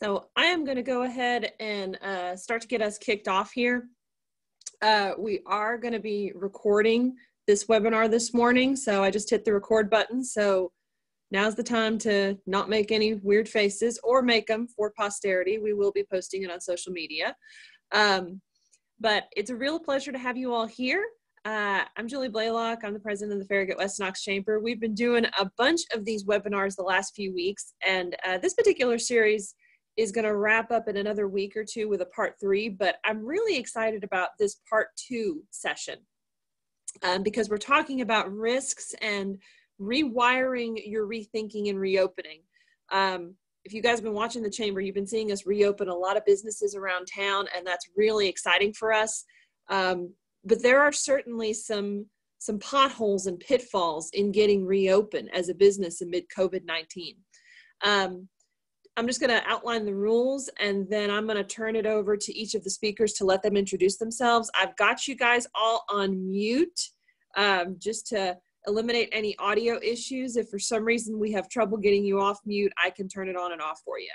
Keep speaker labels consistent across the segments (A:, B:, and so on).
A: So I am going to go ahead and start to get us kicked off here. We are going to be recording this webinar this morning, so I just hit the record button. So now's the time to not make any weird faces or make them for posterity. We will be posting it on social media. But it's a real pleasure to have you all here. I'm Julie Blaylock. I'm the president of the Farragut West Knox Chamber. We've been doing a bunch of these webinars the last few weeks, and this particular series is going to wrap up in another week or two with a part 3, but I'm really excited about this part 2 session because we're talking about risks and rewiring your rethinking and reopening. If you guys have been watching the chamber, you've been seeing us reopen a lot of businesses around town, and that's really exciting for us. But there are certainly some potholes and pitfalls in getting reopened as a business amid COVID-19. I'm just going to outline the rules, and then I'm going to turn it over to each of the speakers to let them introduce themselves. I've got you guys all on mute just to eliminate any audio issues. If for some reason we have trouble getting you off mute, I can turn it on and off for you.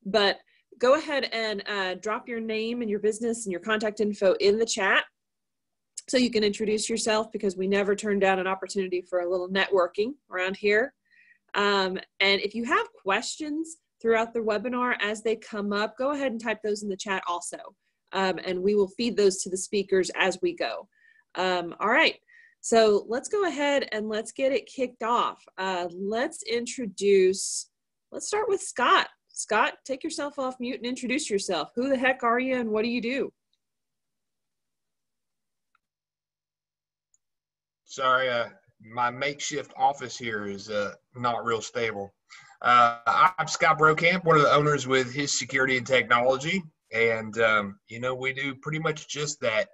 A: But go ahead and drop your name and your business and your contact info in the chat so you can introduce yourself, because we never turn down an opportunity for a little networking around here. And if you have questions throughout the webinar as they come up, go ahead and type those in the chat also. And we will feed those to the speakers as we go. All right, so let's go ahead and let's get it kicked off. Let's start with Scott. Scott, take yourself off mute and introduce yourself. Who the heck are you and what do you do?
B: Sorry, my makeshift office here is not real stable. I'm Scott Brokamp, one of the owners with His Security and Technology. And, you know, we do pretty much just that.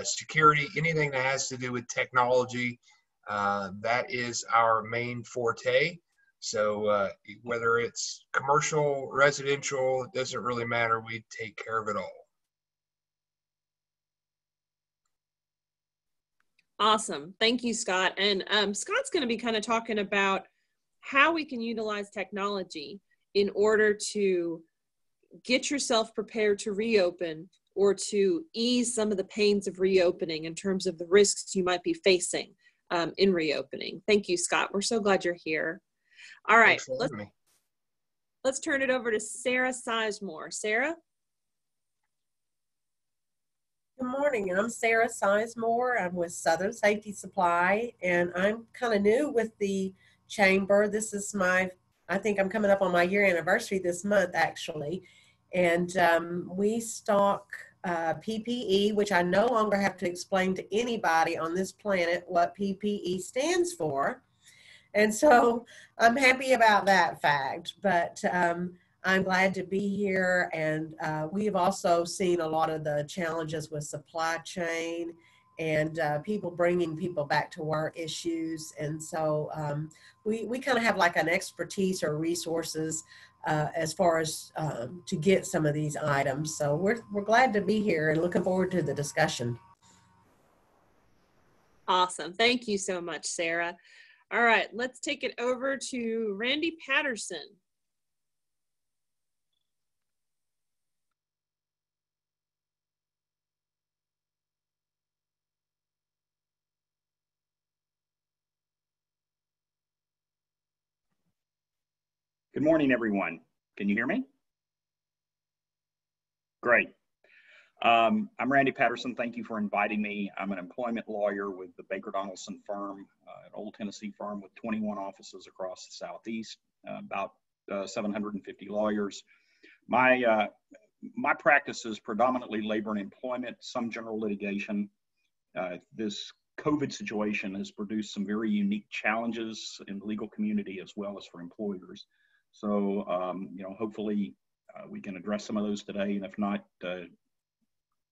B: Security, anything that has to do with technology, that is our main forte. So whether it's commercial, residential, it doesn't really matter. We take care of it all.
A: Awesome. Thank you, Scott. And Scott's going to be kind of talking about how we can utilize technology in order to get yourself prepared to reopen or to ease some of the pains of reopening in terms of the risks you might be facing in reopening. Thank you, Scott. We're so glad you're here. All right, let's turn it over to Sarah Sizemore. Sarah?
C: Good morning, I'm Sarah Sizemore. I'm with Southern Safety Supply, and I'm kind of new with the chamber. This is I think I'm coming up on my year anniversary this month, actually. And we stock PPE, which I no longer have to explain to anybody on this planet what PPE stands for. And so I'm happy about that fact, but I'm glad to be here, and we have also seen a lot of the challenges with supply chain and people bringing people back to work issues, and so we kind of have like an expertise or resources as far as to get some of these items. So we're glad to be here and looking forward to the discussion.
A: Awesome. Thank you so much, Sarah. All right, let's take it over to Randy Patterson.
D: Good morning, everyone. Can you hear me? Great. I'm Randy Patterson. Thank you for inviting me. I'm an employment lawyer with the Baker Donaldson firm, an old Tennessee firm with 21 offices across the Southeast, about 750 lawyers. My practice is predominantly labor and employment, some general litigation. This COVID situation has produced some very unique challenges in the legal community as well as for employers. So, you know, hopefully we can address some of those today, and if not,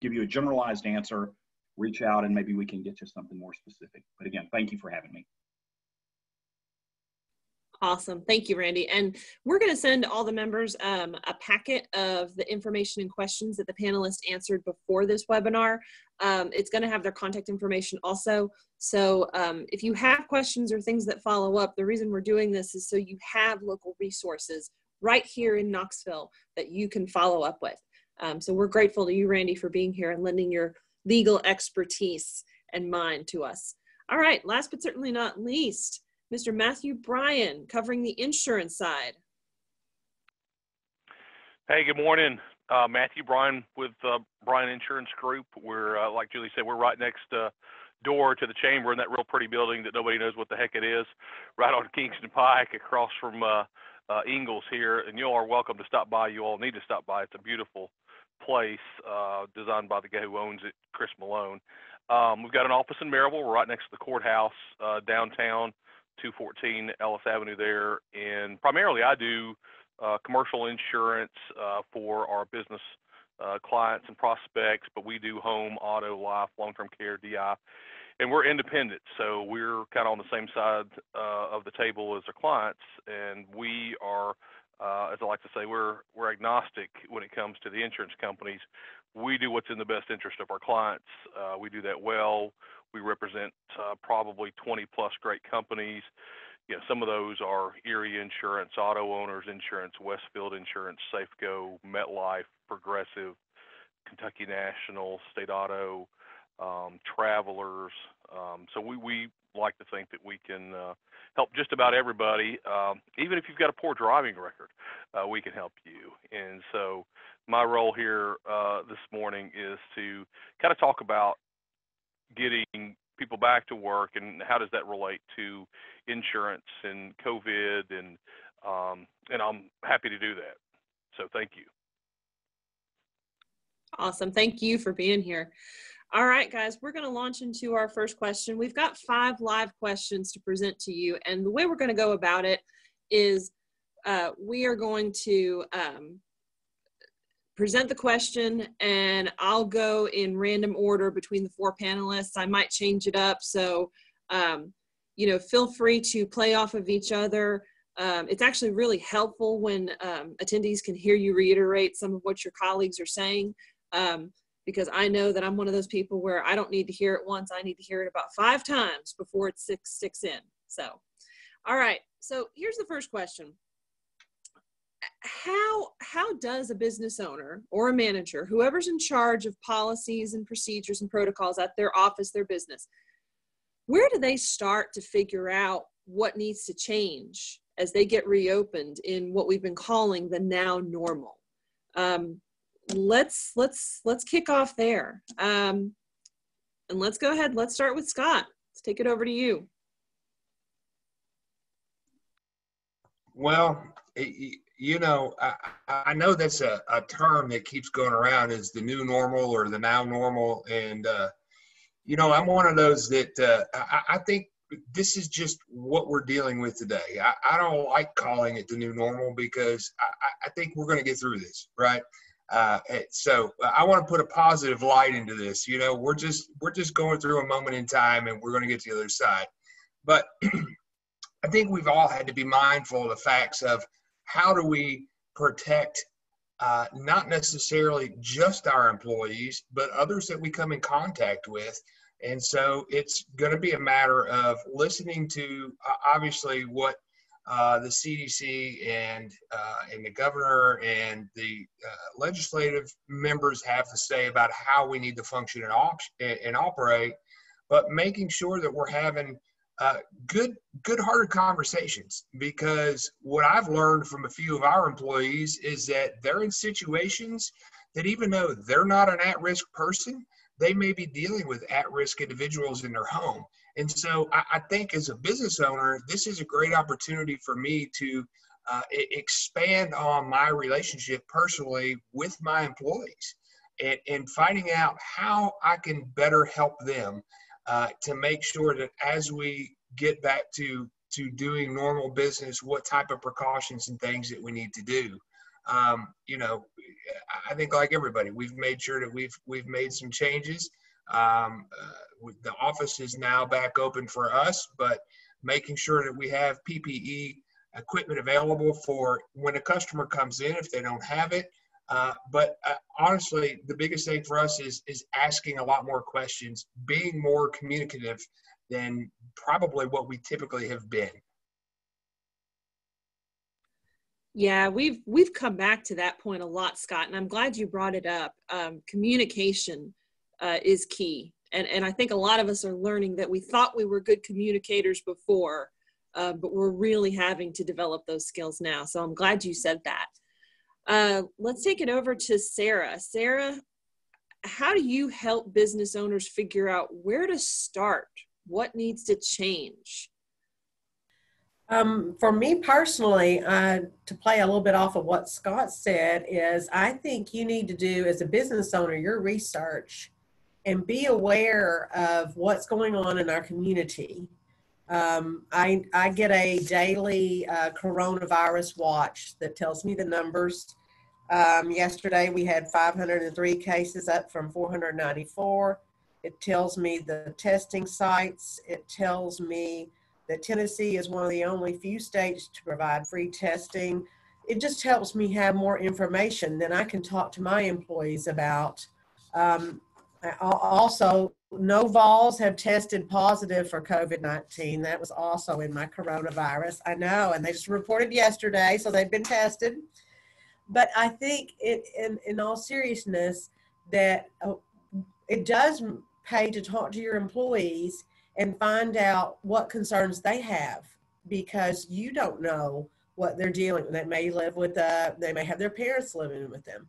D: give you a generalized answer, reach out, and maybe we can get you something more specific. But again, thank you for having me.
A: Awesome. Thank you, Randy. And we're going to send all the members a packet of the information and questions that the panelists answered before this webinar. It's going to have their contact information also. So if you have questions or things that follow up, the reason we're doing this is so you have local resources right here in Knoxville that you can follow up with. So we're grateful to you, Randy, for being here and lending your legal expertise and mind to us. All right, last but certainly not least, Mr. Matthew Bryan, covering the insurance side.
E: Hey, good morning. Matthew Bryan with Bryan Insurance Group. We're, like Julie said, we're right next door to the chamber in that real pretty building that nobody knows what the heck it is, right on Kingston Pike across from Ingalls here. And you all are welcome to stop by. You all need to stop by. It's a beautiful place designed by the guy who owns it, Chris Malone. We've got an office in Maryville. We're right next to the courthouse downtown, 214 Ellis Avenue there. And primarily I do commercial insurance for our business clients and prospects, but we do home, auto, life, long-term care, DI, and we're independent. So we're kind of on the same side of the table as our clients, and we are, as I like to say, we're agnostic when it comes to the insurance companies. We do what's in the best interest of our clients. We do that well. We represent probably 20 plus great companies. You know, some of those are Erie Insurance, Auto Owners Insurance, Westfield Insurance, Safeco, MetLife, Progressive, Kentucky National, State Auto, Travelers. So we like to think that we can help just about everybody. Even if you've got a poor driving record, we can help you. And so my role here this morning is to kind of talk about getting people back to work and how does that relate to insurance and COVID, and I'm happy to do that. So thank you.
A: Awesome. Thank you for being here. All right, guys, we're going to launch into our first question. We've got 5 live questions to present to you. And the way we're going to go about it is we are going to present the question, and I'll go in random order between the 4 panelists. I might change it up. So, you know, feel free to play off of each other. It's actually really helpful when attendees can hear you reiterate some of what your colleagues are saying, because I know that I'm one of those people where I don't need to hear it once. I need to hear it about 5 times before it sticks in. So, all right. So here's the first question. How does a business owner or a manager, whoever's in charge of policies and procedures and protocols at their office, their business, where do they start to figure out what needs to change as they get reopened in what we've been calling the now normal? Let's kick off there. And let's go ahead. Let's start with Scott. Let's take it over to you.
B: Well, you know, I know that's a term that keeps going around, is the new normal or the now normal. And, you know, I'm one of those that I think this is just what we're dealing with today. I don't like calling it the new normal because I think we're going to get through this, right? So I want to put a positive light into this. You know, we're just going through a moment in time, and we're going to get to the other side. But I think we've all had to be mindful of the facts of how do we protect not necessarily just our employees, but others that we come in contact with. And so it's going to be a matter of listening to obviously what the CDC and the governor and the legislative members have to say about how we need to function and operate, but making sure that we're having good-hearted conversations. Because what I've learned from a few of our employees is that they're in situations that, even though they're not an at-risk person, they may be dealing with at-risk individuals in their home. And so I think as a business owner, this is a great opportunity for me to expand on my relationship personally with my employees and finding out how I can better help them to make sure that as we get back to doing normal business, what type of precautions and things that we need to do. You know, I think like everybody, we've made sure that we've made some changes. The office is now back open for us, but making sure that we have PPE equipment available for when a customer comes in if they don't have it. But honestly, the biggest thing for us is asking a lot more questions, being more communicative than probably what we typically have been.
A: Yeah, we've come back to that point a lot, Scott, and I'm glad you brought it up. Communication is key, and I think a lot of us are learning that we thought we were good communicators before, but we're really having to develop those skills now. So I'm glad you said that. Let's take it over to Sarah. Sarah, how do you help business owners figure out where to start? What needs to change?
C: For me personally, to play a little bit off of what Scott said, is I think you need to do, as a business owner, your research and be aware of what's going on in our community. I get a daily coronavirus watch that tells me the numbers. Yesterday we had 503 cases, up from 494. It tells me the testing sites. It tells me that Tennessee is one of the only few states to provide free testing. It just helps me have more information than I can talk to my employees about. Also, no Vols have tested positive for COVID-19. That was also in my coronavirus. I know, and they just reported yesterday, so they've been tested. But I think in all seriousness, that it does pay to talk to your employees and find out what concerns they have, because you don't know what they're dealing with. They may live with, they may have their parents living with them.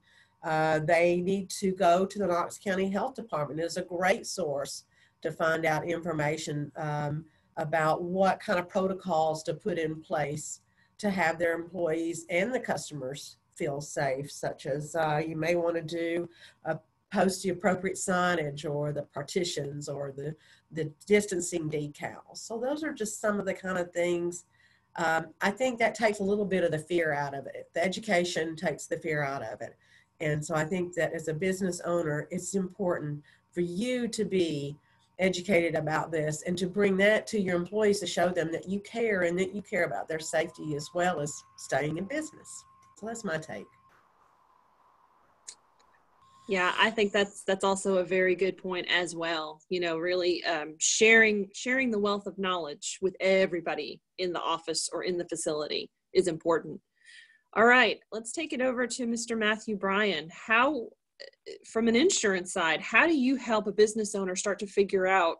C: They need to go to the Knox County Health Department. It's a great source to find out information about what kind of protocols to put in place to have their employees and the customers feel safe, such as you may want to do post the appropriate signage, or the partitions, or the distancing decals. So those are just some of the kind of things. I think that takes a little bit of the fear out of it. The education takes the fear out of it. And so I think that as a business owner, it's important for you to be educated about this, and to bring that to your employees, to show them that you care, and that you care about their safety as well as staying in business. So that's my take.
A: Yeah, I think that's also a very good point as well. You know, really sharing the wealth of knowledge with everybody in the office or in the facility is important. All right, let's take it over to Mr. Matthew Bryan. How, from an insurance side, how do you help a business owner start to figure out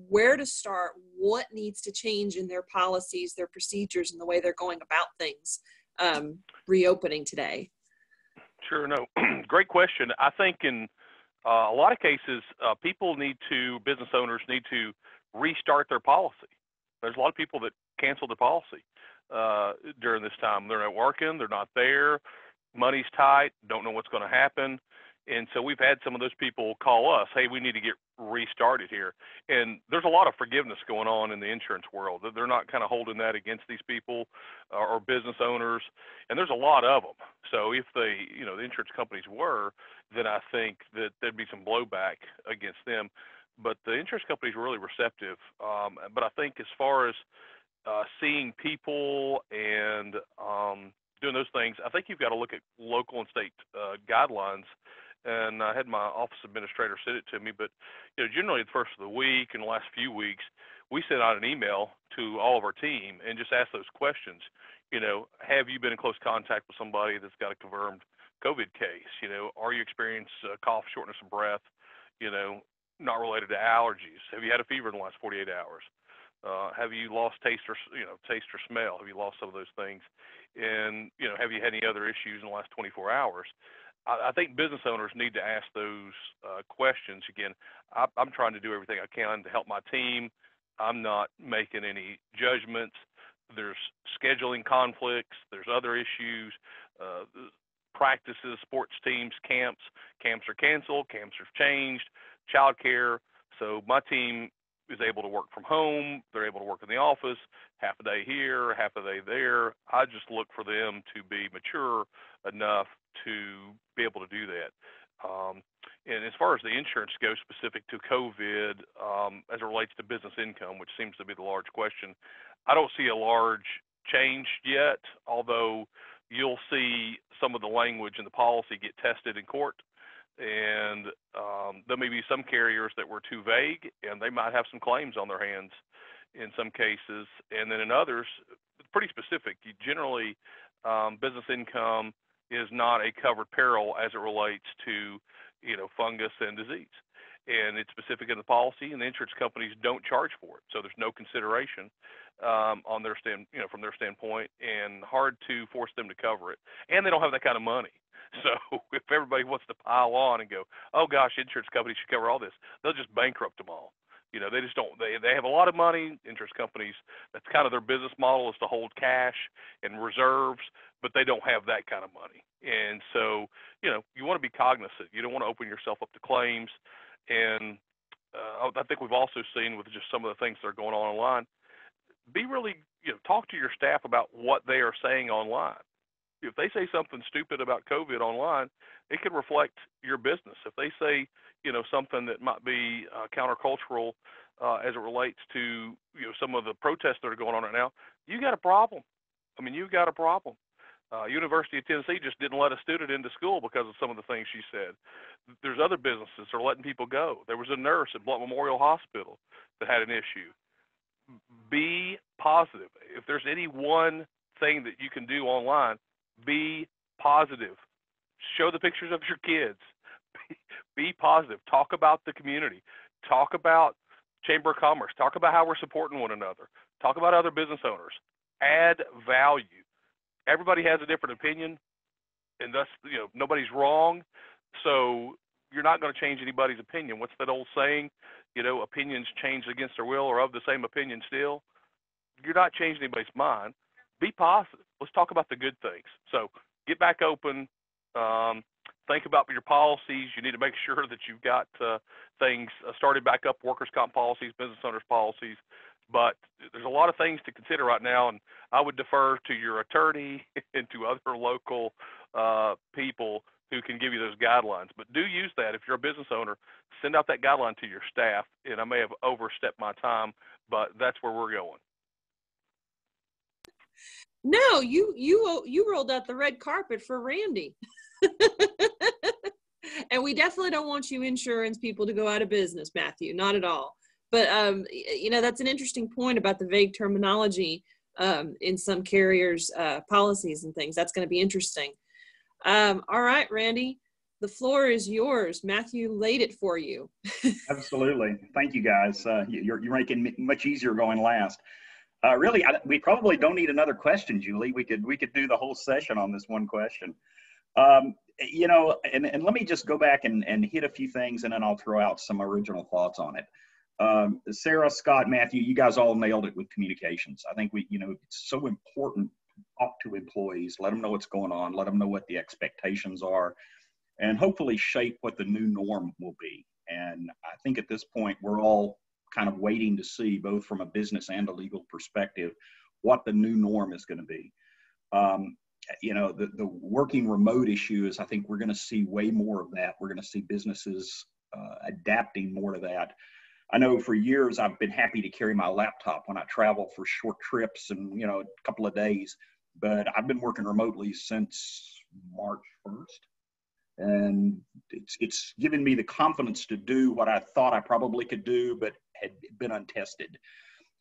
A: where to start, what needs to change in their policies, their procedures, and the way they're going about things reopening today?
E: Sure, no, great question. I think in a lot of cases, business owners need to restart their policy. There's a lot of people that cancel the policy during this time. They're not working, they're not there, money's tight, don't know what's going to happen. And so we've had some of those people call us, hey, we need to get restarted here. And there's a lot of forgiveness going on in the insurance world. They're not kind of holding that against these people or business owners. And there's a lot of them. So if the insurance companies were, then I think that there'd be some blowback against them. But the insurance companies were really receptive. But I think as far as seeing people and doing those things, I think you've got to look at local and state guidelines. And I had my office administrator send it to me, but generally the first of the week and the last few weeks, we sent out an email to all of our team and just asked those questions. Have you been in close contact with somebody that's got a confirmed COVID case? Are you experiencing cough, shortness of breath, not related to allergies? Have you had a fever in the last 48 hours? Have you lost taste or smell? Have you lost some of those things? And, have you had any other issues in the last 24 hours? I think business owners need to ask those questions. Again, I'm trying to do everything I can to help my team. I'm not making any judgments. There's scheduling conflicts. There's other issues, practices, sports teams, camps. Camps are canceled. Camps are changed. Childcare. So my team is able to work from home. They're able to work in the office, half a day here, half a day there. I just look for them to be mature enough to be able to do that. And as far as the insurance goes specific to COVID, as it relates to business income, which seems to be the large question, I don't see a large change yet, although you'll see some of the language in the policy get tested in court. And there may be some carriers that were too vague, and they might have some claims on their hands in some cases. And then in others, it's pretty specific. You generally, business income is not a covered peril as it relates to, fungus and disease. And it's specific in the policy, and the insurance companies don't charge for it. So there's no consideration on their from their standpoint, and hard to force them to cover it. And they don't have that kind of money. So if everybody wants to pile on and go, oh gosh, insurance companies should cover all this, they'll just bankrupt them all. They just don't. They have a lot of money. Insurance companies, that's kind of their business model, is to hold cash and reserves, but they don't have that kind of money. And so, you want to be cognizant. You don't want to open yourself up to claims. And I think we've also seen with just some of the things that are going on online, be really, talk to your staff about what they are saying online. If they say something stupid about COVID online, it could reflect your business. If they say, something that might be countercultural as it relates to, some of the protests that are going on right now, you got a problem. I mean, you've got a problem. University of Tennessee just didn't let a student into school because of some of the things she said. There's other businesses that are letting people go. There was a nurse at Blunt Memorial Hospital that had an issue. Be positive. If there's any one thing that you can do online, be positive. Show the pictures of your kids. Be positive. Talk about the community. Talk about Chamber of Commerce. Talk about how we're supporting one another. Talk about other business owners. Add value. Everybody has a different opinion, and thus, nobody's wrong. So you're not going to change anybody's opinion. What's that old saying? Opinions changed against their will, or of the same opinion still. You're not changing anybody's mind. Be positive. Let's talk about the good things. So get back open. Think about your policies. You need to make sure that you've got things started back up, workers' comp policies, business owners policies. But there's a lot of things to consider right now, and I would defer to your attorney and to other local people who can give you those guidelines. But do use that. If you're a business owner, send out that guideline to your staff. And I may have overstepped my time, but that's where we're going.
A: No, you rolled out the red carpet for Randy. And we definitely don't want you insurance people to go out of business, Matthew, not at all. But, that's an interesting point about the vague terminology in some carriers' policies and things. That's going to be interesting. All right, Randy, the floor is yours. Matthew laid it for you.
D: Absolutely. Thank you, guys. You're making it much easier going last. Really, we probably don't need another question, Julie. We could do the whole session on this one question. And let me just go back and hit a few things, and then I'll throw out some original thoughts on it. Sarah, Scott, Matthew, you guys all nailed it with communications. I think it's so important to talk to employees, let them know what's going on, let them know what the expectations are, and hopefully shape what the new norm will be. And I think at this point, we're all kind of waiting to see, both from a business and a legal perspective, what the new norm is going to be. The working remote issue is, I think we're going to see way more of that. We're going to see businesses adapting more to that. I know for years I've been happy to carry my laptop when I travel for short trips and, a couple of days, but I've been working remotely since March 1st. And it's given me the confidence to do what I thought I probably could do, but had been untested.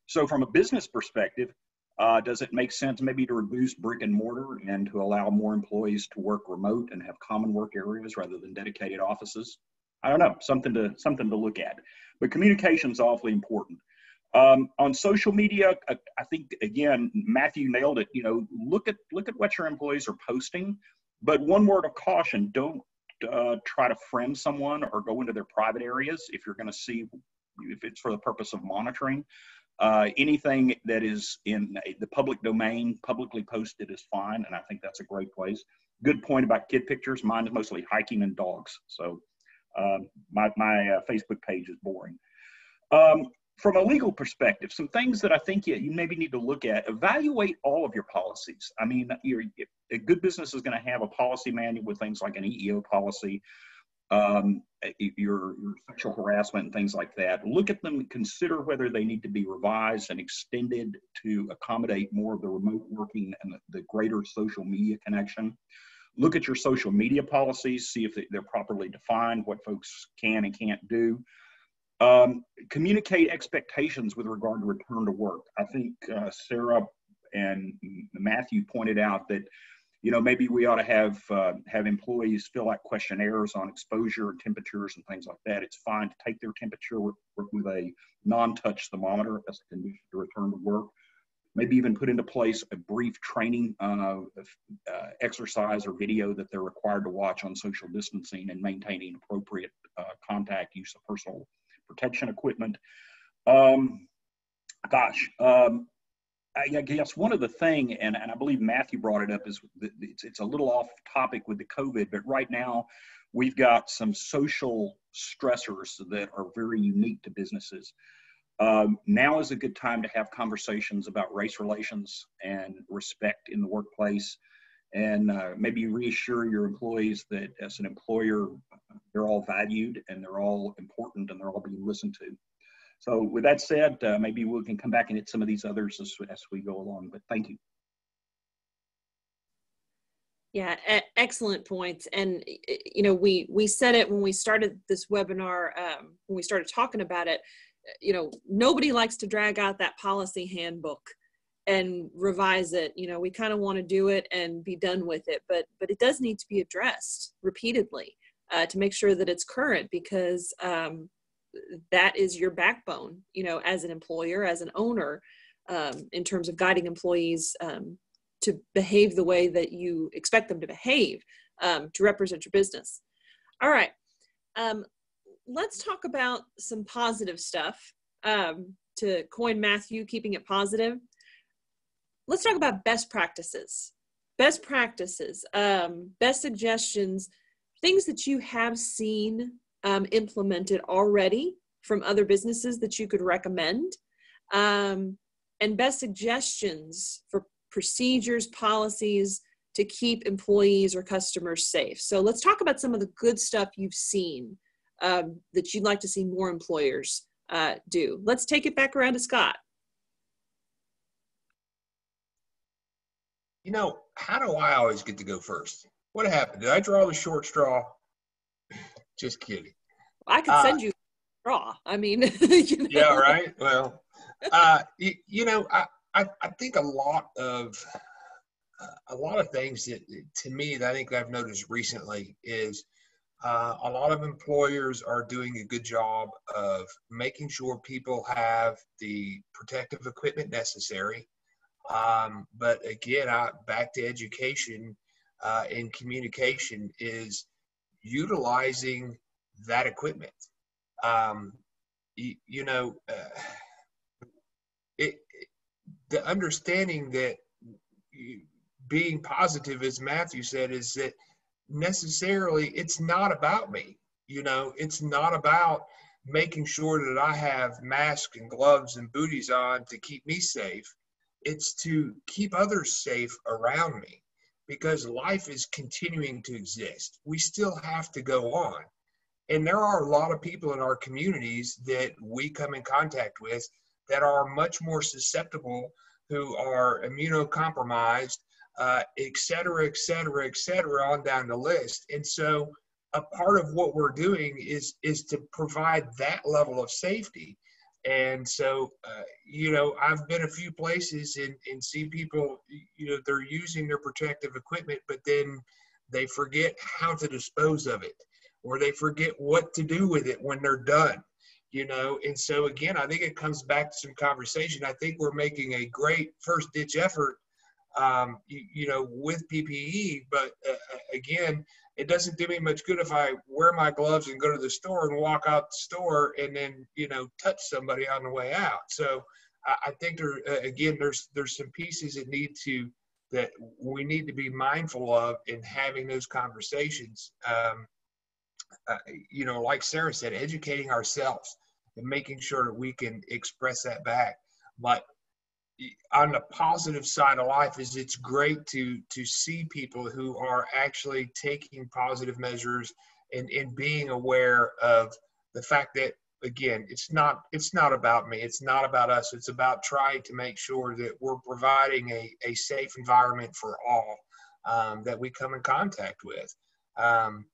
D: So from a business perspective, does it make sense maybe to reduce brick and mortar and to allow more employees to work remote and have common work areas rather than dedicated offices? I don't know, something to look at. But communication is awfully important. On social media, I think, again, Matthew nailed it. Look at what your employees are posting. But one word of caution: don't try to friend someone or go into their private areas if you're going to see, if it's for the purpose of monitoring. Anything that is in the public domain, publicly posted, is fine, and I think that's a great place. Good point about kid pictures. Mine is mostly hiking and dogs, so my Facebook page is boring. From a legal perspective, some things that I think you maybe need to look at: evaluate all of your policies. I mean, a good business is going to have a policy manual with things like an EEO policy, your sexual harassment and things like that. Look at them and consider whether they need to be revised and extended to accommodate more of the remote working and the greater social media connection. Look at your social media policies, see if they're properly defined, what folks can and can't do. Communicate expectations with regard to return to work. I think Sarah And Matthew pointed out that, maybe we ought to have employees fill out questionnaires on exposure and temperatures and things like that. It's fine to take their temperature with a non-touch thermometer as a condition to return to work. Maybe even put into place a brief training exercise or video that they're required to watch on social distancing and maintaining appropriate contact, use of personal protection equipment. I guess one of the thing, and I believe Matthew brought it up, is it's a little off topic with the COVID, but right now we've got some social stressors that are very unique to businesses. Now is a good time to have conversations about race relations and respect in the workplace, and maybe reassure your employees that as an employer, they're all valued and they're all important and they're all being listened to. So with that said, maybe we can come back and hit some of these others as we go along, but thank you.
A: Yeah, excellent points. And, we said it when we started this webinar, when we started talking about it, nobody likes to drag out that policy handbook and revise it. We kind of want to do it and be done with it, but it does need to be addressed repeatedly to make sure that it's current, because that is your backbone, as an employer, as an owner, in terms of guiding employees to behave the way that you expect them to behave, to represent your business. All right. Let's talk about some positive stuff, to coin Matthew, keeping it positive. Let's talk about best practices, best suggestions, things that you have seen implemented already from other businesses that you could recommend, and best suggestions for procedures, policies to keep employees or customers safe. So let's talk about some of the good stuff you've seen that you'd like to see more employers do. Let's take it back around to Scott.
B: How do I always get to go first? What happened? Did I draw the short straw? Just kidding.
A: I could send you a straw. I mean,
B: Yeah, right. Well, I think a lot of things that, to me, that I think I've noticed recently is a lot of employers are doing a good job of making sure people have the protective equipment necessary. But again, back to education and communication is utilizing that equipment. The understanding that being positive, as Matthew said, is that necessarily it's not about me. It's not about making sure that I have masks and gloves and booties on to keep me safe. It's to keep others safe around me, because life is continuing to exist. We still have to go on. And there are a lot of people in our communities that we come in contact with that are much more susceptible, who are immunocompromised, et cetera, on down the list. And so a part of what we're doing is to provide that level of safety. And so, I've been a few places and see people, they're using their protective equipment, but then they forget how to dispose of it, or they forget what to do with it when they're done, And so, again, I think it comes back to some conversation. I think we're making a great first ditch effort, with PPE, but again, it doesn't do me much good if I wear my gloves and go to the store and walk out the store and then, touch somebody on the way out. So I think there's some pieces that we need to be mindful of in having those conversations. Like Sarah said, educating ourselves and making sure that we can express that back. But on the positive side of life is it's great to see people who are actually taking positive measures and being aware of the fact that, again, it's not about me. It's not about us. It's about trying to make sure that we're providing a safe environment for all that we come in contact with. And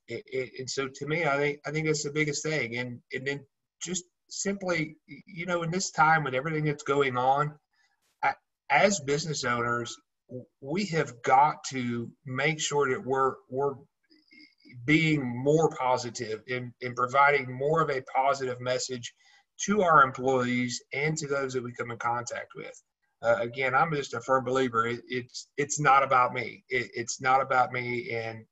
B: so to me, I think that's the biggest thing. And then just simply, in this time with everything that's going on, as business owners, we have got to make sure that we're being more positive in providing more of a positive message to our employees and to those that we come in contact with. Again, I'm just a firm believer. It's not about me. It's not about me. And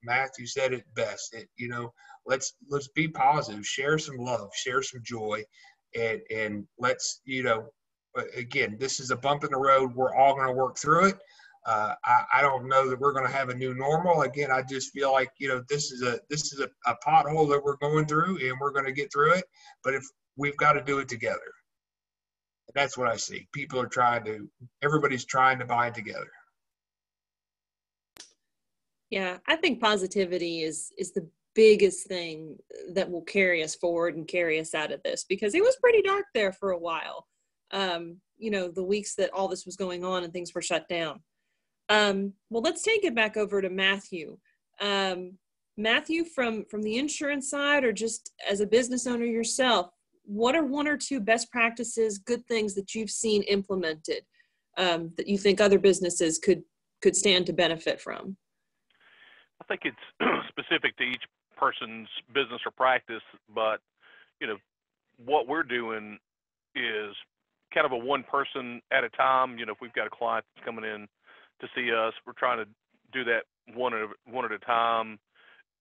B: Matthew said it best. Let's be positive. Share some love. Share some joy, and let's again, this is a bump in the road. We're all going to work through it. I don't know that we're going to have a new normal. Again, I just feel like this is a pothole that we're going through, and we're going to get through it. But if we've got to do it together. That's what I see. Everybody's trying to bind together.
A: Yeah, I think positivity is the biggest thing that will carry us forward and carry us out of this, because it was pretty dark there for a while. The weeks that all this was going on and things were shut down. Well, let's take it back over to Matthew. Matthew, from the insurance side, or just as a business owner yourself, what are one or two best practices, good things that you've seen implemented that you think other businesses could stand to benefit from?
E: I think it's specific to each person's business or practice, but what we're doing is kind of a one person at a time. If we've got a client that's coming in to see us, we're trying to do that one at a time.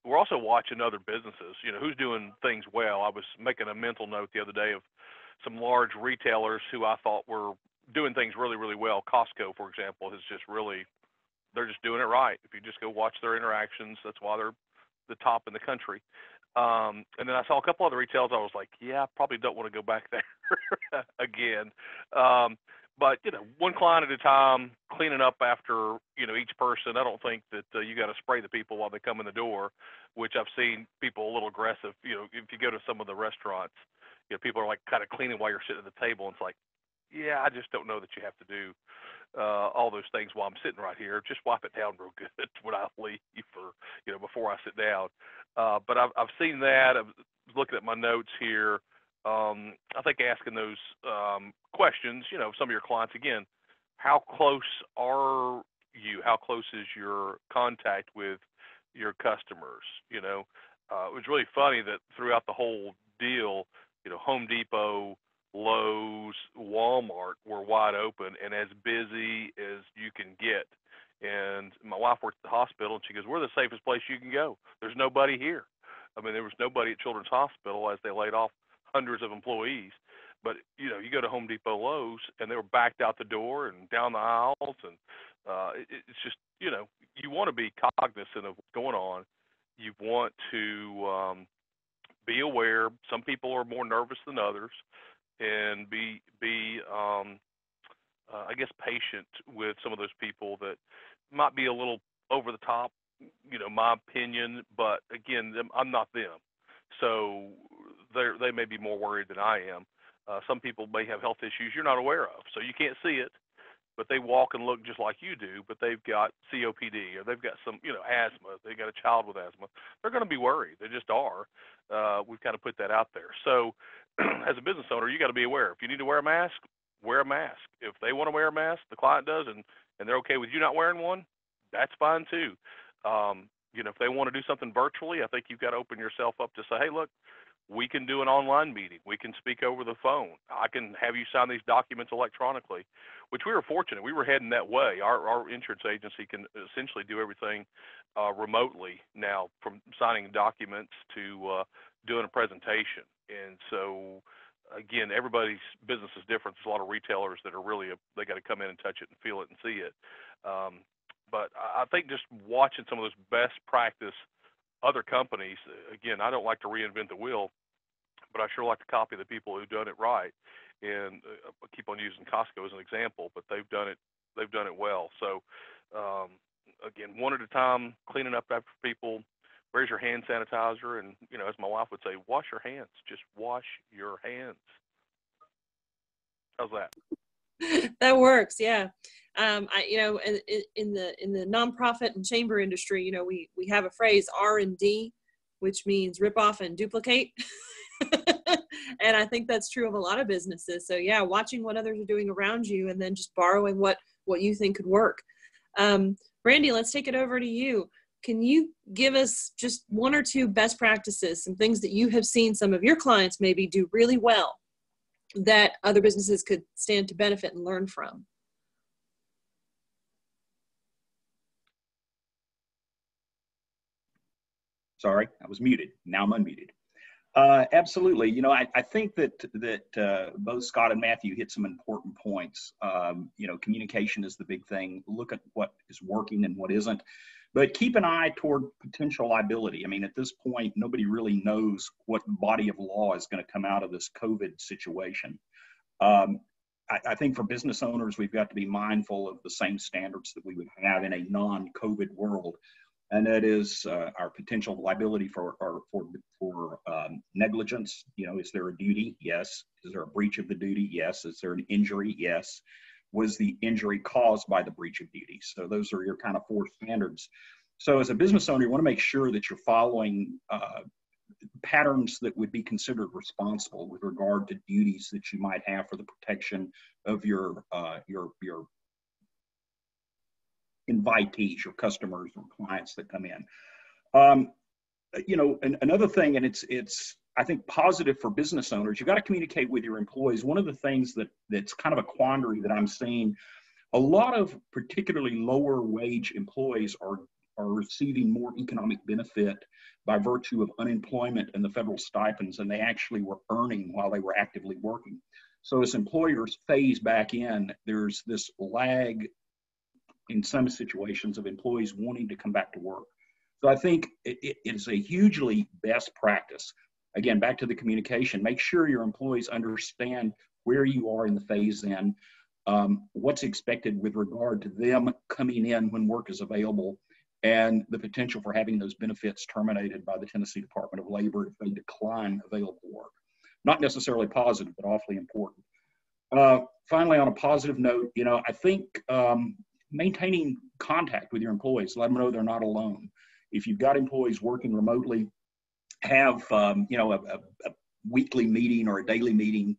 E: We're also watching other businesses, who's doing things well. I was making a mental note the other day of some large retailers who I thought were doing things really, really well. Costco, for example, they're just doing it right. If you just go watch their interactions, that's why they're the top in the country. And then I saw a couple other retailers. I was like, yeah, I probably don't want to go back there again. But, one client at a time, cleaning up after, each person. I don't think that you got to spray the people while they come in the door, which I've seen people a little aggressive. If you go to some of the restaurants, people are like kind of cleaning while you're sitting at the table. And it's like, yeah, I just don't know that you have to do all those things while I'm sitting right here. Just wipe it down real good when I leave before I sit down. But I've seen that. I was looking at my notes here. I think asking those questions, some of your clients, again, how close are you? How close is your contact with your customers? It was really funny that throughout the whole deal, Home Depot, Lowe's, Walmart were wide open and as busy as you can get. And my wife works at the hospital, and she goes, we're the safest place you can go. There's nobody here. I mean, there was nobody at Children's Hospital as they laid off hundreds of employees. But, you go to Home Depot, Lowe's, and they were backed out the door and down the aisles. And it's just, you want to be cognizant of what's going on. You want to be aware. Some people are more nervous than others, and be I guess, patient with some of those people that might be a little over the top, my opinion. But again, I'm not them. So they may be more worried than I am. Some people may have health issues you're not aware of, so you can't see it, but they walk and look just like you do, but they've got COPD, or they've got some, asthma, they've got a child with asthma. They're going to be worried. They just are. We've got to put that out there. So as a business owner, you got to be aware. If you need to wear a mask, wear a mask. If they want to wear a mask, the client does, and they're okay with you not wearing one, that's fine too. If they want to do something virtually, I think you've got to open yourself up to say, hey, look, we can do an online meeting. We can speak over the phone. I can have you sign these documents electronically, which we were fortunate. We were heading that way. Our insurance agency can essentially do everything remotely now, from signing documents to doing a presentation. And so, again, everybody's business is different. There's a lot of retailers that are really, they got to come in and touch it and feel it and see it. But I think just watching some of those best practice other companies, again, I don't like to reinvent the wheel, but I sure like to copy the people who've done it right. And I keep on using Costco as an example, but they've done it well. So again, one at a time, cleaning up after people. Where's your hand sanitizer? And as my wife would say, wash your hands. Just wash your hands. How's that?
A: That works, yeah. In the nonprofit and chamber industry, we have a phrase, R&D, which means rip off and duplicate. And I think that's true of a lot of businesses. So yeah, watching what others are doing around you and then just borrowing what you think could work. Randy, let's take it over to you. Can you give us just one or two best practices, some things that you have seen some of your clients maybe do really well that other businesses could stand to benefit and learn from?
D: Sorry, I was muted. Now I'm unmuted. Absolutely. You know, I think that both Scott and Matthew hit some important points. You know, communication is the big thing. Look at what is working and what isn't, but keep an eye toward potential liability. I mean, at this point, nobody really knows what body of law is going to come out of this COVID situation. I think for business owners, we've got to be mindful of the same standards that we would have in a non-COVID world. And that is our potential liability for negligence. You know, is there a duty? Yes. Is there a breach of the duty? Yes. Is there an injury? Yes. Was the injury caused by the breach of duty? So those are your kind of four standards. So as a business owner, you want to make sure that you're following patterns that would be considered responsible with regard to duties that you might have for the protection of your invitees, your customers or clients that come in. You know, another thing, and it's I think positive for business owners, you've got to communicate with your employees. One of the things that's kind of a quandary that I'm seeing, a lot of particularly lower wage employees are receiving more economic benefit by virtue of unemployment and the federal stipends than they actually were earning while they were actively working. So as employers phase back in, there's this lag in some situations of employees wanting to come back to work. So I think it is a hugely best practice. Again, back to the communication, make sure your employees understand where you are in the phase in, what's expected with regard to them coming in when work is available, and the potential for having those benefits terminated by the Tennessee Department of Labor if they decline available work. Not necessarily positive, but awfully important. Finally, on a positive note, you know, I think maintaining contact with your employees, let them know they're not alone. If you've got employees working remotely, have you know, a weekly meeting or a daily meeting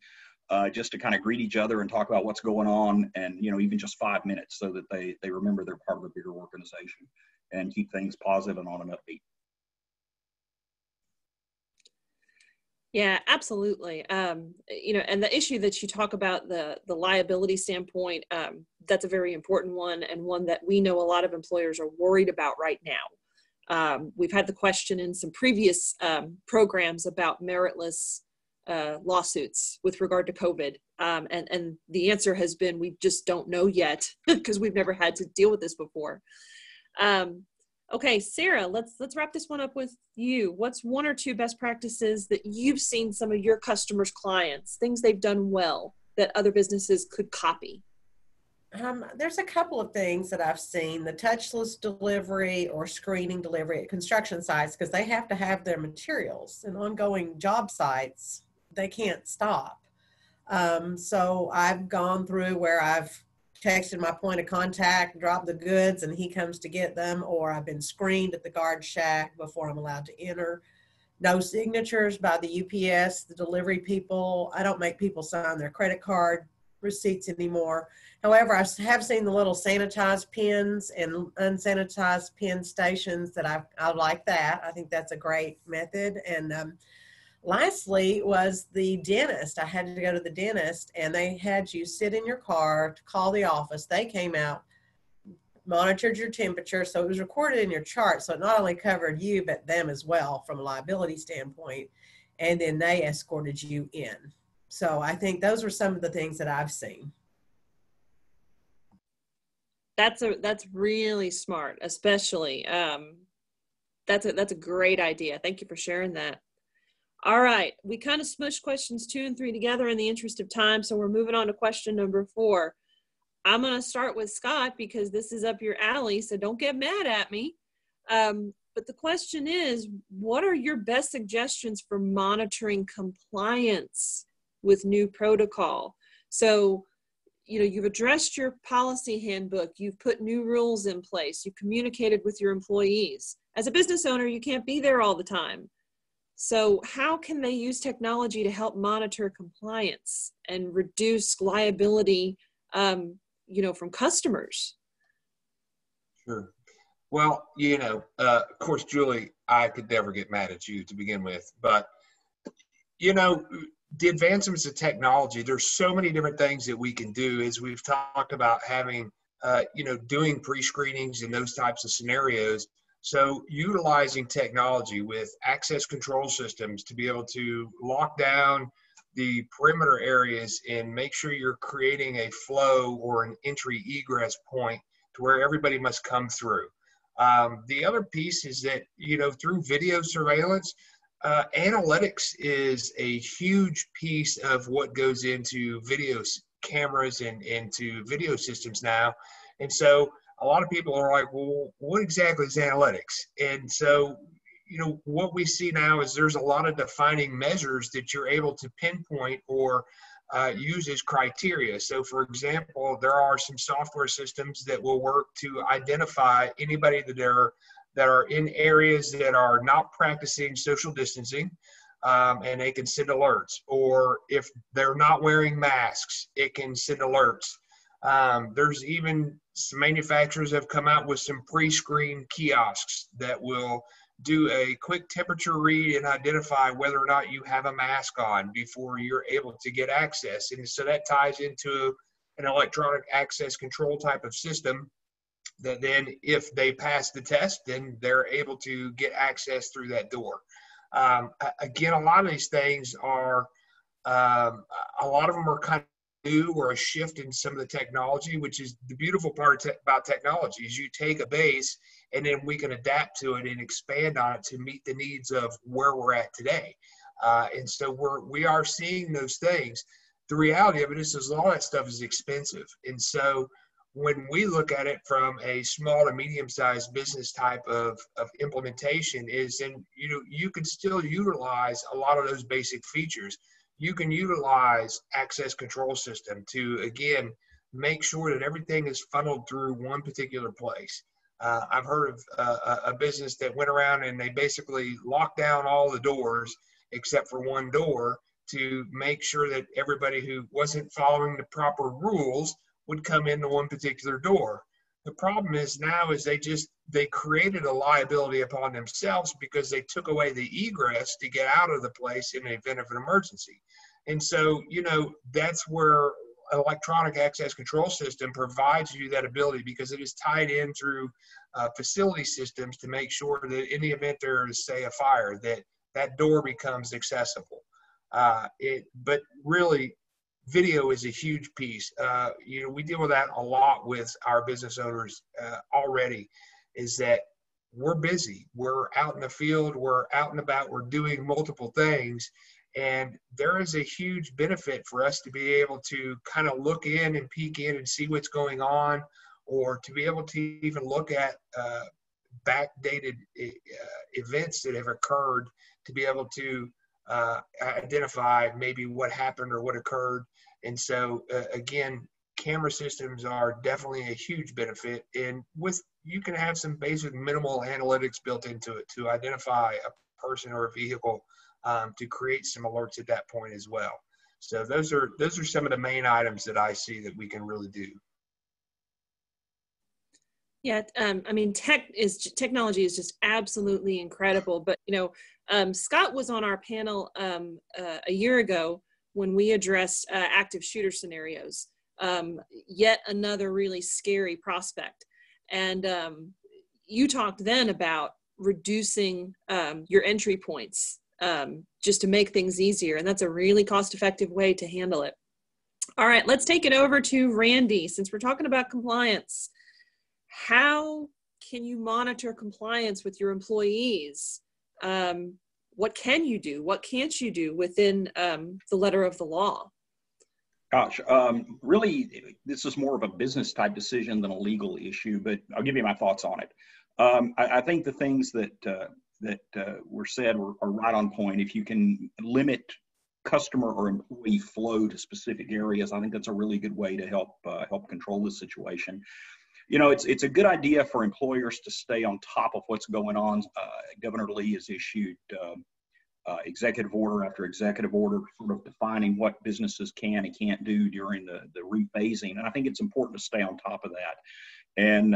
D: just to kind of greet each other and talk about what's going on, and you know, even just 5 minutes so that they remember they're part of a bigger organization and keep things positive and on an upbeat.
A: Yeah, absolutely. You know, and the issue that you talk about, the liability standpoint, that's a very important one, and one that we know a lot of employers are worried about right now. We've had the question in some previous programs about meritless lawsuits with regard to COVID. And the answer has been, we just don't know yet because we've never had to deal with this before. Okay, Sarah, let's wrap this one up with you. What's one or two best practices that you've seen some of your customers' clients, things they've done well that other businesses could copy?
C: There's a couple of things that I've seen. The touchless delivery or screening delivery at construction sites, because they have to have their materials and ongoing job sites. They can't stop. So I've gone through where I've texted my point of contact, dropped the goods, and he comes to get them, or I've been screened at the guard shack before I'm allowed to enter. No signatures by the UPS, the delivery people. I don't make people sign their credit card receipts anymore. However, I have seen the little sanitized pens and unsanitized pen stations that I like that. I think that's a great method. And lastly was the dentist. I had to go to the dentist, and they had you sit in your car to call the office. They came out, monitored your temperature, so it was recorded in your chart. So it not only covered you, but them as well from a liability standpoint. And then they escorted you in. So I think those were some of the things that I've seen.
A: That's really smart, especially. That's a great idea. Thank you for sharing that. All right, we kind of smushed questions 2 and 3 together in the interest of time, so we're moving on to question number 4. I'm going to start with Scott because this is up your alley, so don't get mad at me. But the question is, what are your best suggestions for monitoring compliance with new protocol? So, you know, you've addressed your policy handbook, you've put new rules in place, you've communicated with your employees. As a business owner, you can't be there all the time. So how can they use technology to help monitor compliance and reduce liability, from customers?
B: Sure. Well, of course, Julie, I could never get mad at you to begin with, but the advancements of technology, there's so many different things that we can do, as we've talked about having, doing pre-screenings and those types of scenarios. So utilizing technology with access control systems to be able to lock down the perimeter areas and make sure you're creating a flow or an entry egress point to where everybody must come through. The other piece is that, through video surveillance, analytics is a huge piece of what goes into video cameras and into video systems now. And so a lot of people are like, well, what exactly is analytics? And so, what we see now is there's a lot of defining measures that you're able to pinpoint or use as criteria. So for example, there are some software systems that will work to identify anybody that are in areas that are not practicing social distancing, and they can send alerts. Or if they're not wearing masks, it can send alerts. There's even some manufacturers have come out with some pre-screened kiosks that will do a quick temperature read and identify whether or not you have a mask on before you're able to get access. And so that ties into an electronic access control type of system that then if they pass the test, then they're able to get access through that door. Again, a lot of these things are, a lot of them are kind of new or a shift in some of the technology, which is the beautiful part about technology is you take a base and then we can adapt to it and expand on it to meet the needs of where we're at today. And so we are seeing those things. The reality of it is a lot of that stuff is expensive. And so when we look at it from a small to medium-sized business type of implementation is, and you can still utilize a lot of those basic features. You can utilize access control system to, again, make sure that everything is funneled through one particular place. I've heard of a business that went around and they basically locked down all the doors except for one door to make sure that everybody who wasn't following the proper rules would come into one particular door. The problem is now is they created a liability upon themselves because they took away the egress to get out of the place in the event of an emergency. And so, that's where an electronic access control system provides you that ability because it is tied in through facility systems to make sure that in the event there is, say, a fire, that door becomes accessible. But really, video is a huge piece. We deal with that a lot with our business owners already, is that we're busy. We're out in the field. We're out and about. We're doing multiple things. And there is a huge benefit for us to be able to kind of look in and peek in and see what's going on, or to be able to even look at backdated events that have occurred to be able to identify maybe what happened or what occurred. And so, again, camera systems are definitely a huge benefit. And you can have some basic minimal analytics built into it to identify a person or a vehicle, to create some alerts at that point as well. So those are some of the main items that I see that we can really do.
A: Yeah, technology is just absolutely incredible. But Scott was on our panel a year ago when we addressed active shooter scenarios. Yet another really scary prospect. And you talked then about reducing your entry points just to make things easier. And that's a really cost-effective way to handle it. All right, let's take it over to Randy. Since we're talking about compliance, how can you monitor compliance with your employees? What can you do? What can't you do within the letter of the law?
D: Gosh, really, this is more of a business type decision than a legal issue, but I'll give you my thoughts on it. I think the things that were said are right on point. If you can limit customer or employee flow to specific areas, I think that's a really good way to help control this situation. It's a good idea for employers to stay on top of what's going on. Governor Lee has issued executive order after executive order, sort of defining what businesses can and can't do during the rephasing. And I think it's important to stay on top of that. And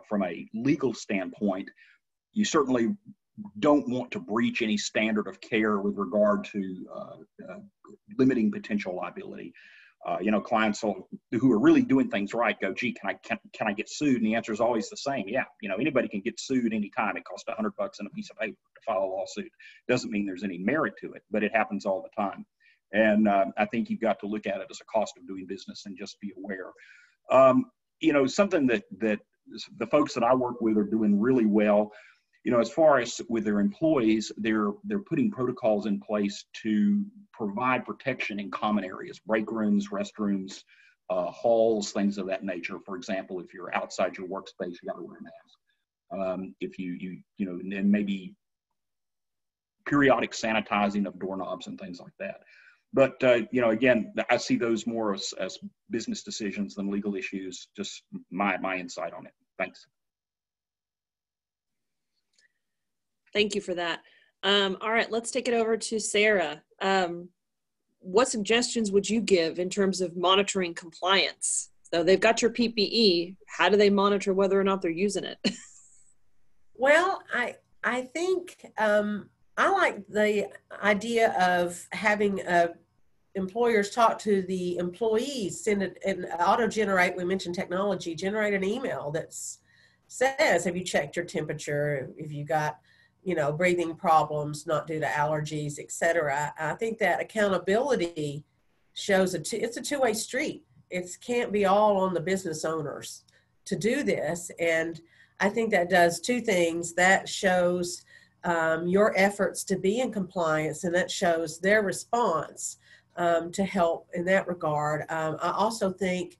D: from a legal standpoint, you certainly don't want to breach any standard of care with regard to limiting potential liability. Clients who are really doing things right go, gee, can I get sued? And the answer is always the same. Yeah, anybody can get sued anytime. It costs $100 and a piece of paper to file a lawsuit. Doesn't mean there's any merit to it, but it happens all the time. And I think you've got to look at it as a cost of doing business and just be aware. Something that the folks that I work with are doing really well. As far as with their employees, they're putting protocols in place to provide protection in common areas, break rooms, restrooms, halls, things of that nature. For example, if you're outside your workspace, you got to wear a mask. If and maybe periodic sanitizing of doorknobs and things like that. But, again, I see those more as business decisions than legal issues, just my insight on it. Thanks.
A: Thank you for that. All right, let's take it over to Sarah. What suggestions would you give in terms of monitoring compliance? So they've got your PPE. How do they monitor whether or not they're using it?
C: Well, I think I like the idea of having employers talk to the employees, send it and auto-generate. We mentioned technology, generate an email that says, have you checked your temperature? If you got breathing problems, not due to allergies, etc. I think that accountability shows it's a two-way street. It can't be all on the business owners to do this. And I think that does two things. That shows your efforts to be in compliance, and that shows their response to help in that regard. I also think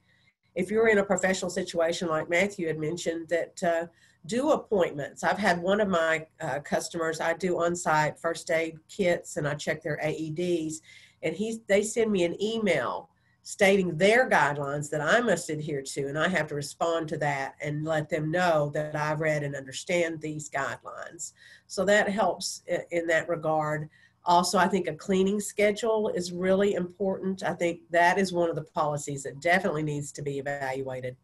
C: if you're in a professional situation like Matthew had mentioned, that do appointments. I've had one of my customers, I do on-site first aid kits and I check their AEDs, and they send me an email stating their guidelines that I must adhere to, and I have to respond to that and let them know that I've read and understand these guidelines. So that helps in that regard. Also, I think a cleaning schedule is really important. I think that is one of the policies that definitely needs to be evaluated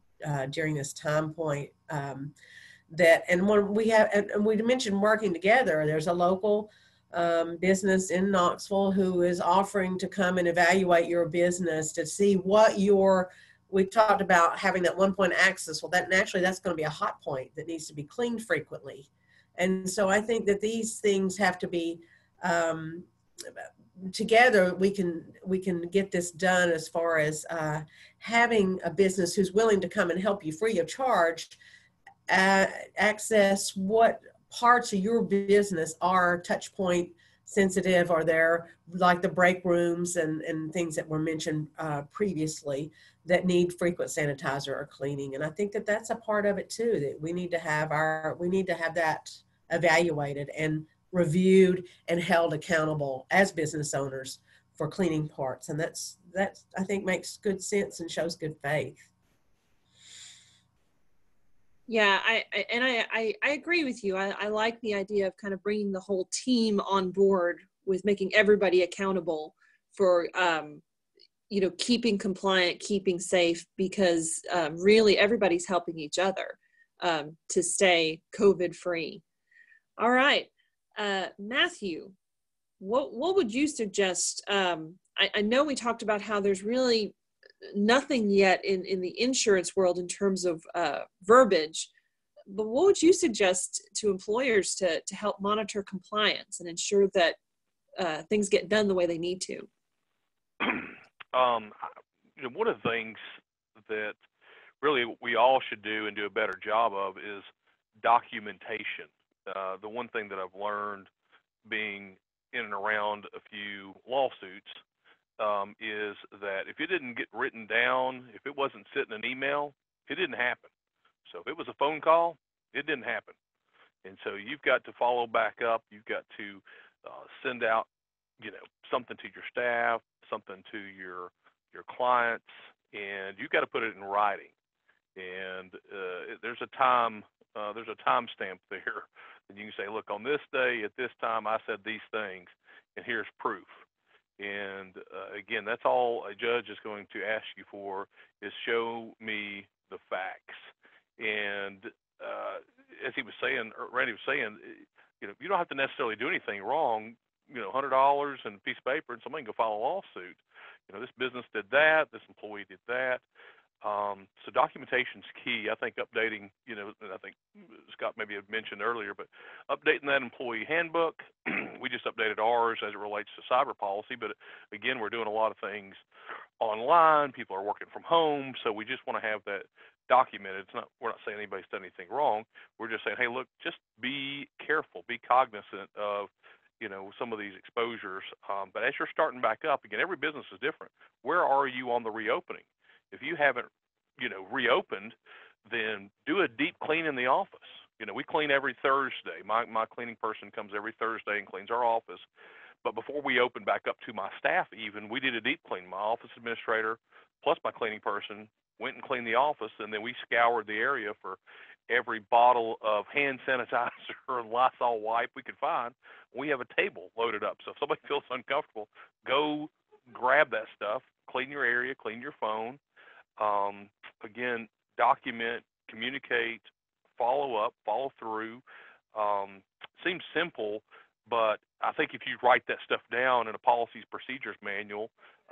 C: during this time point. And when we have, and we mentioned working together, there's a local business in Knoxville who is offering to come and evaluate your business to see what we talked about having that 1-point axis. Well, that's going to be a hot point that needs to be cleaned frequently. And so I think that these things have to be together. We can get this done as far as having a business who's willing to come and help you free of charge, access what parts of your business are touch point sensitive, or they're like the break rooms and things that were mentioned previously that need frequent sanitizer or cleaning. And I think that that's a part of it too, that we need to have that evaluated and reviewed and held accountable as business owners for cleaning parts. And that's I think makes good sense and shows good faith.
A: Yeah, I agree with you. I like the idea of kind of bringing the whole team on board with making everybody accountable for, keeping compliant, keeping safe, because really everybody's helping each other to stay COVID free. All right, Matthew, what would you suggest? I know we talked about how there's really nothing yet in the insurance world in terms of verbiage, but what would you suggest to employers to help monitor compliance and ensure that things get done the way they need to?
E: One of the things that really we all should do and do a better job of is documentation. The one thing that I've learned being in and around a few lawsuits is that if it didn't get written down, if it wasn't sitting in an email, it didn't happen. So if it was a phone call, it didn't happen. And so you've got to follow back up. You've got to send out, something to your staff, something to your clients, and you've got to put it in writing. And there's a time stamp there, and you can say, look, on this day at this time I said these things. and here's proof. And again, that's all a judge is going to ask you for, is show me the facts. And as he was saying, or Randy was saying, you don't have to necessarily do anything wrong. $100 and a piece of paper, and somebody can go file a lawsuit. This business did that, this employee did that. So documentation's key. I think updating, I think Scott maybe had mentioned earlier, but updating that employee handbook. We just updated ours as it relates to cyber policy, but again, we're doing a lot of things online. People are working from home, so we just want to have that documented. We're not saying anybody's done anything wrong. We're just saying, hey, look, just be careful, be cognizant of some of these exposures. But as you're starting back up, again, every business is different. Where are you on the reopening? If you haven't, reopened, then do a deep clean in the office. We clean every Thursday. My cleaning person comes every Thursday and cleans our office. But before we open back up to my staff even, we did a deep clean. My office administrator plus my cleaning person went and cleaned the office, and then we scoured the area for every bottle of hand sanitizer or Lysol wipe we could find. We have a table loaded up. So if somebody feels uncomfortable, go grab that stuff, clean your area, clean your phone. Again, document, communicate, follow up, follow through. Seems simple, but I think if you write that stuff down in a policies procedures manual,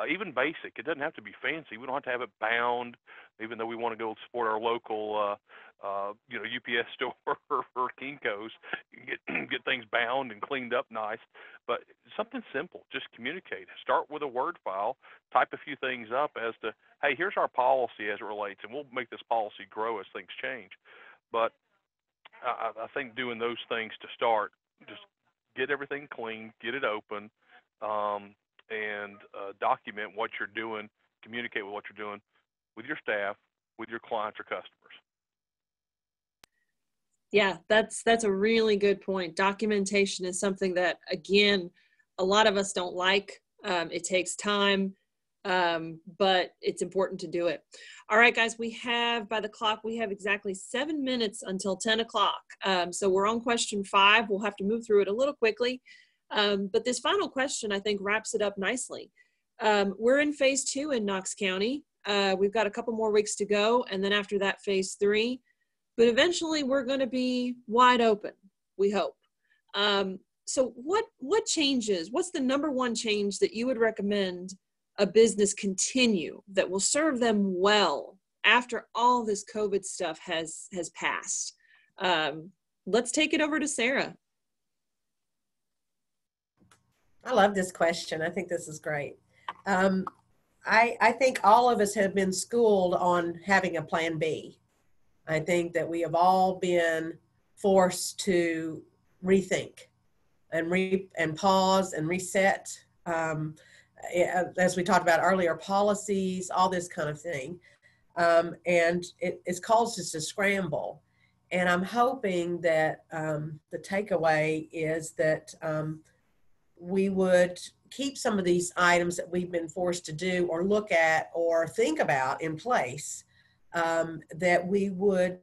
E: even basic, it doesn't have to be fancy. We don't have to have it bound, even though we want to go support our local, UPS store or Kinko's, get things bound and cleaned up nice. But something simple, just communicate. Start with a Word file, type a few things up as to, hey, here's our policy as it relates, and we'll make this policy grow as things change. But I think doing those things to start, just get everything clean, get it open, and document what you're doing, communicate with what you're doing with your staff, with your clients or customers.
A: Yeah, that's a really good point. Documentation is something that, again, a lot of us don't like. It takes time, but it's important to do it. All right, guys, by the clock, we have exactly 7 minutes until 10 o'clock. So we're on question 5. We'll have to move through it a little quickly. But this final question, I think, wraps it up nicely. We're in phase 2 in Knox County. We've got a couple more weeks to go. And then after that, phase 3. But eventually we're going to be wide open, we hope. So what changes? What's the number one change that you would recommend a business continue that will serve them well after all this COVID stuff has passed? Let's take it over to Sarah.
C: I love this question. I think this is great. I think all of us have been schooled on having a plan B. I think that we have all been forced to rethink and pause and reset. As we talked about earlier, policies, all this kind of thing. And it's caused us to scramble. And I'm hoping that the takeaway is that we would keep some of these items that we've been forced to do or look at or think about in place. That we would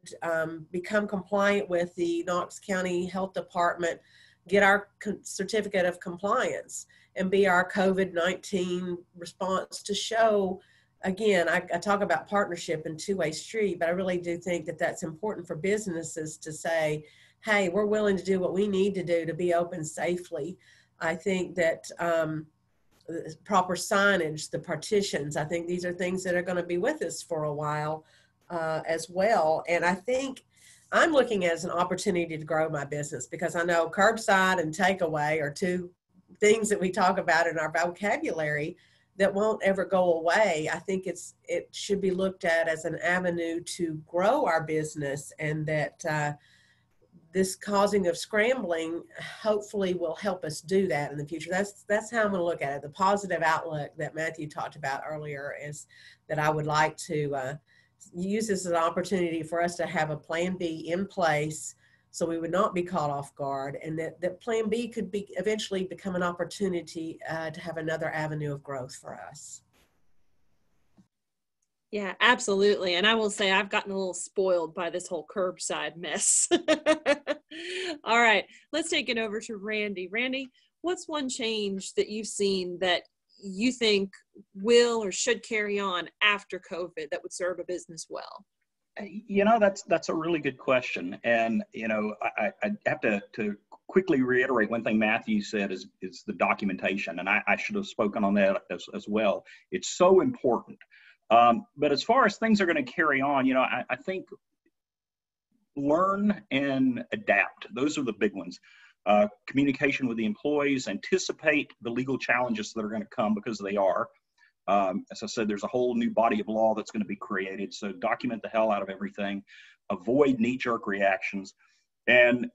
C: become compliant with the Knox County Health Department, get our certificate of compliance, and be our COVID-19 response to show, again, I talk about partnership and two-way street, but I really do think that that's important for businesses to say, hey, we're willing to do what we need to do to be open safely. I think that proper signage, the partitions, I think these are things that are going to be with us for a while as well. And I think I'm looking at it as an opportunity to grow my business, because I know curbside and takeaway are two things that we talk about in our vocabulary that won't ever go away. I think it should be looked at as an avenue to grow our business, and that this causing of scrambling hopefully will help us do that in the future. That's how I'm going to look at it. The positive outlook that Matthew talked about earlier is that I would like to use this as an opportunity for us to have a plan B in place so we would not be caught off guard, and that plan B could eventually become an opportunity to have another avenue of growth for us.
A: Yeah, absolutely. And I will say I've gotten a little spoiled by this whole curbside mess. All right, let's take it over to Randy. Randy, what's one change that you've seen that you think will or should carry on after COVID that would serve a business well?
D: That's a really good question. And, I have to quickly reiterate one thing Matthew said is the documentation. And I should have spoken on that as well. It's so important. But as far as things are going to carry on, I think learn and adapt. Those are the big ones. Communication with the employees, anticipate the legal challenges that are going to come, because they are. As I said, there's a whole new body of law that's going to be created. So document the hell out of everything, avoid knee-jerk reactions. And,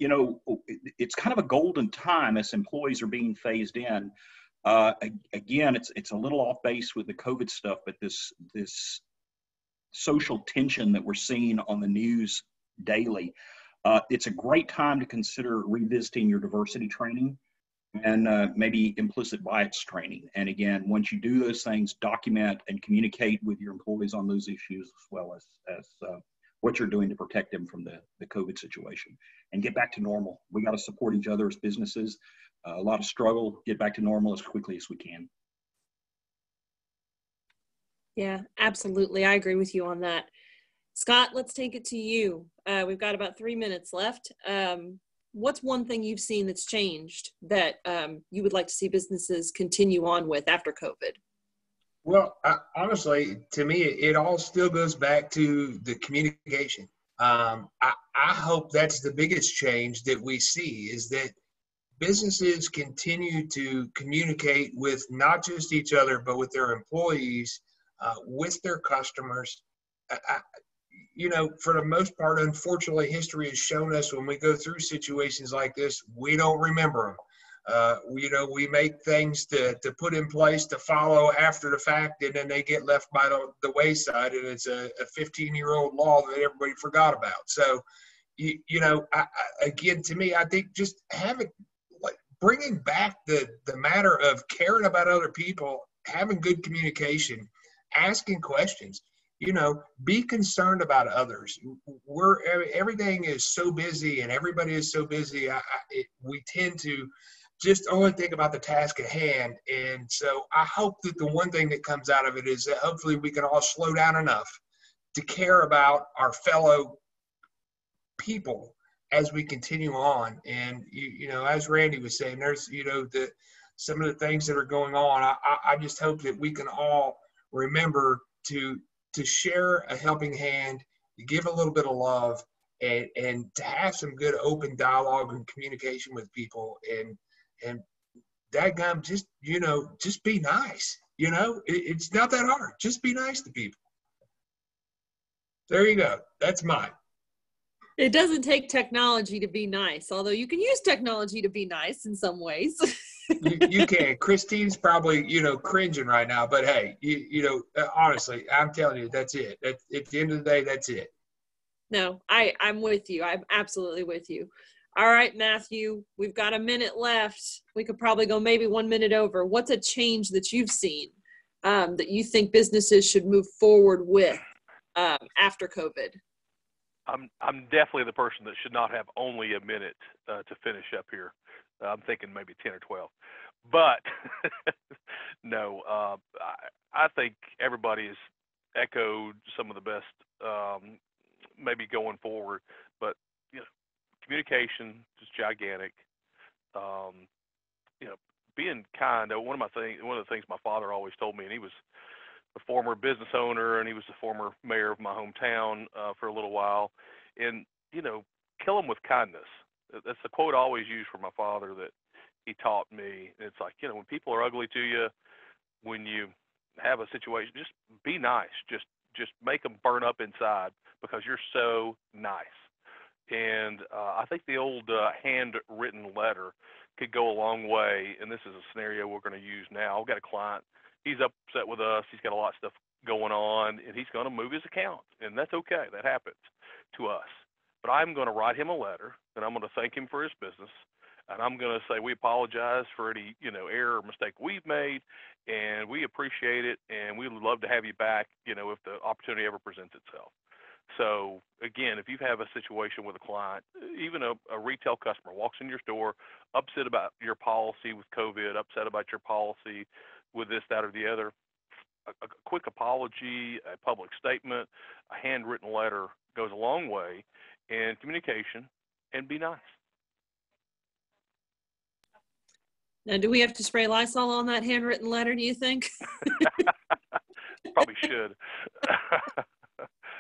D: it's kind of a golden time as employees are being phased in. Again, it's a little off base with the COVID stuff, but this social tension that we're seeing on the news daily, it's a great time to consider revisiting your diversity training and maybe implicit bias training. And again, once you do those things, document and communicate with your employees on those issues, as well as what you're doing to protect them from the COVID situation, and get back to normal. We got to support each other as businesses. A lot of struggle, get back to normal as quickly as we can.
A: Yeah, absolutely. I agree with you on that. Scott, let's take it to you. We've got about 3 minutes left. What's one thing you've seen that's changed that you would like to see businesses continue on with after COVID?
B: Well, honestly, to me, it all still goes back to the communication. I hope that's the biggest change that we see, is that businesses continue to communicate with not just each other, but with their employees, with their customers. For the most part, unfortunately, history has shown us when we go through situations like this, we don't remember them. We make things to put in place to follow after the fact, and then they get left by the wayside, and it's a 15-year-old law that everybody forgot about. So, again, to me, I think just bringing back the matter of caring about other people, having good communication, asking questions. Be concerned about others. Everything is so busy, and everybody is so busy. We tend to just only think about the task at hand. And so I hope that the one thing that comes out of it is that hopefully we can all slow down enough to care about our fellow people as we continue on. And, as Randy was saying, there's, some of the things that are going on. I just hope that we can all remember to share a helping hand, to give a little bit of love, and to have some good open dialogue and communication with people. And dadgum, just be nice. It's not that hard. Just be nice to people. There you go. That's mine.
A: It doesn't take technology to be nice, although you can use technology to be nice in some ways.
B: you can. Christine's probably, cringing right now, but hey, honestly, I'm telling you, that's it. At the end of the day, that's it.
A: No, I'm with you. I'm absolutely with you. All right, Matthew, we've got a minute left. We could probably go maybe 1 minute over. What's a change that you've seen that you think businesses should move forward with after COVID?
E: I'm definitely the person that should not have only a minute to finish up here. I'm thinking maybe 10 or 12. But no, I think everybody has echoed some of the best maybe going forward. But, communication is gigantic. Being kind. One of the things my father always told me, and he was a former business owner, and he was the former mayor of my hometown for a little while. And, kill them with kindness. That's the quote I always use for my father that he taught me. It's like, when people are ugly to you, when you have a situation, just be nice. Just make them burn up inside because you're so nice. And I think the old handwritten letter could go a long way. And this is a scenario we're going to use now. I've got a client. He's upset with us. He's got a lot of stuff going on, and he's going to move his account. And that's okay. That happens to us. But I'm going to write him a letter, and I'm going to thank him for his business. And I'm going to say we apologize for any, error or mistake we've made, and we appreciate it, and we would love to have you back, if the opportunity ever presents itself. So again, if you have a situation with a client, even a retail customer walks in your store, upset about your policy with COVID, upset about your policy with this, that, or the other, a quick apology, a public statement, a handwritten letter goes a long way in communication, and be nice.
A: Now, do we have to spray Lysol on that handwritten letter, do you think?
E: Probably should.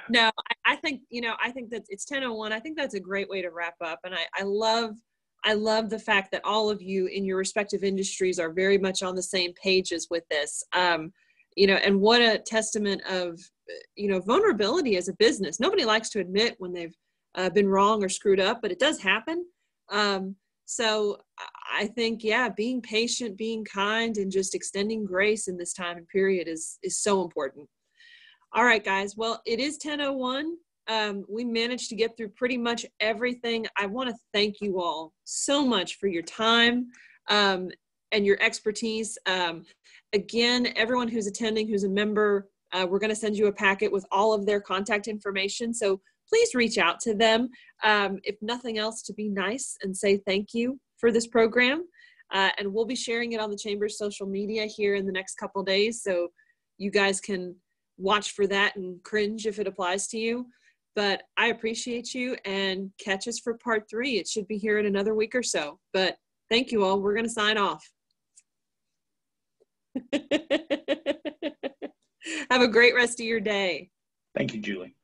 A: No, I think, I think that it's 10:01. I think that's a great way to wrap up. And I love the fact that all of you in your respective industries are very much on the same pages with this. And what a testament of, vulnerability as a business. Nobody likes to admit when they've been wrong or screwed up, but it does happen. So I think, being patient, being kind, and just extending grace in this time and period is so important. All right, guys. Well, it is 10:01. We managed to get through pretty much everything. I want to thank you all so much for your time and your expertise. Again, everyone who's attending, who's a member, we're going to send you a packet with all of their contact information. So please reach out to them, if nothing else, to be nice and say thank you for this program. And we'll be sharing it on the Chamber's social media here in the next couple of days. So you guys can watch for that and cringe if it applies to you. But I appreciate you, and catch us for part 3. It should be here in another week or so. But thank you all. We're going to sign off. Have a great rest of your day.
D: Thank you, Julie.